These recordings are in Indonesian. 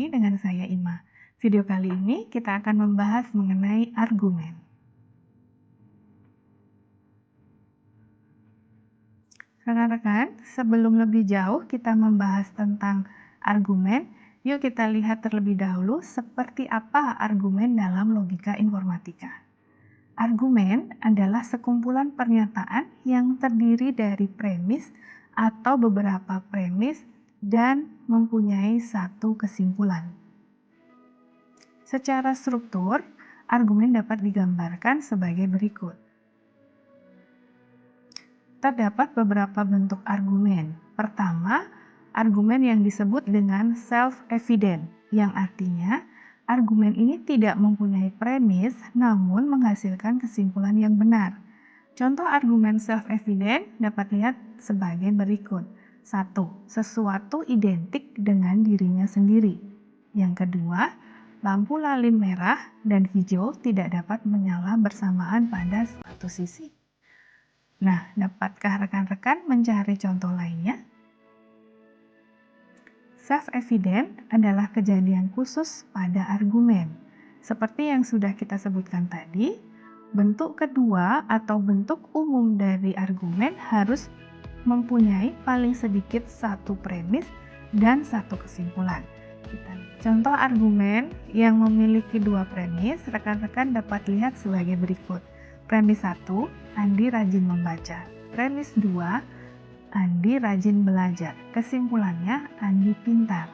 lagi dengan saya Ima. Video kali ini kita akan membahas mengenai argumen. Rekan-rekan, sebelum lebih jauh kita membahas tentang argumen, yuk kita lihat terlebih dahulu seperti apa argumen dalam logika informatika. Argumen adalah sekumpulan pernyataan yang terdiri dari premis atau beberapa premis dan mempunyai satu kesimpulan. Secara struktur, argumen dapat digambarkan sebagai berikut. Terdapat beberapa bentuk argumen. Pertama, argumen yang disebut dengan self-evident, yang artinya argumen ini tidak mempunyai premis namun menghasilkan kesimpulan yang benar. Contoh argumen self-evident dapat lihat sebagai berikut. 1. Sesuatu identik dengan dirinya sendiri. Yang kedua, lampu lalin merah dan hijau tidak dapat menyala bersamaan pada suatu sisi. Nah, dapatkah rekan-rekan mencari contoh lainnya? Self-evident adalah kejadian khusus pada argumen. Seperti yang sudah kita sebutkan tadi, bentuk kedua atau bentuk umum dari argumen harus mempunyai paling sedikit satu premis dan satu kesimpulan. Contoh argumen yang memiliki dua premis, rekan-rekan dapat lihat sebagai berikut. Premis 1, Andi rajin membaca. Premis 2, Andi rajin belajar. Kesimpulannya, Andi pintar.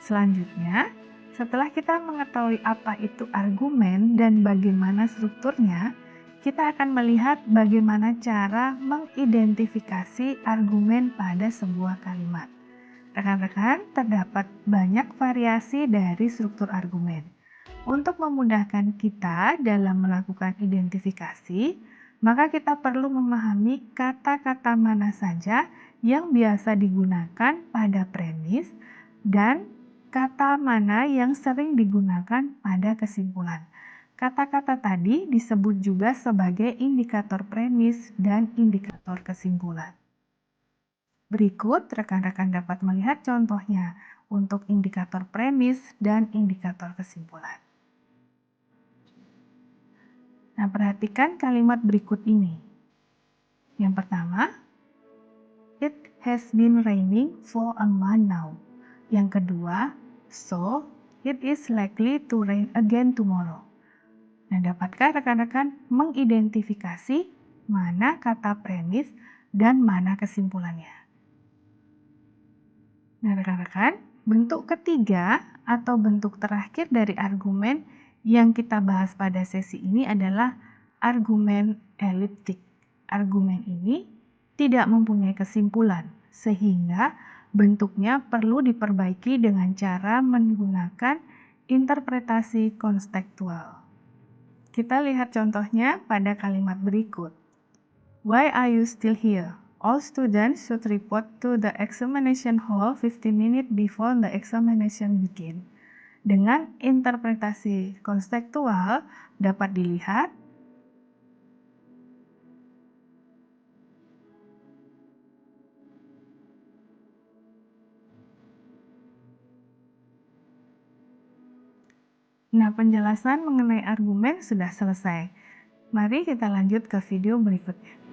Selanjutnya, setelah kita mengetahui apa itu argumen dan bagaimana strukturnya, kita akan melihat bagaimana cara mengidentifikasi argumen pada sebuah kalimat. Rekan-rekan, terdapat banyak variasi dari struktur argumen. Untuk memudahkan kita dalam melakukan identifikasi, maka kita perlu memahami kata-kata mana saja yang biasa digunakan pada premis dan kata mana yang sering digunakan pada kesimpulan. Kata-kata tadi disebut juga sebagai indikator premis dan indikator kesimpulan. Berikut rekan-rekan dapat melihat contohnya untuk indikator premis dan indikator kesimpulan. Nah, perhatikan kalimat berikut ini. Yang pertama, it has been raining for a month now. Yang kedua, so it is likely to rain again tomorrow. Nah, dapatkah rekan-rekan mengidentifikasi mana kata premis dan mana kesimpulannya? Nah, rekan-rekan, bentuk ketiga atau bentuk terakhir dari argumen yang kita bahas pada sesi ini adalah argumen eliptik. Argumen ini tidak mempunyai kesimpulan, sehingga bentuknya perlu diperbaiki dengan cara menggunakan interpretasi konstekstual. Kita lihat contohnya pada kalimat berikut. Why are you still here? All students should report to the examination hall 15 minutes before the examination begin. Dengan interpretasi konstekstual dapat dilihat Nah, penjelasan mengenai argumen sudah selesai. Mari kita lanjut ke video berikutnya.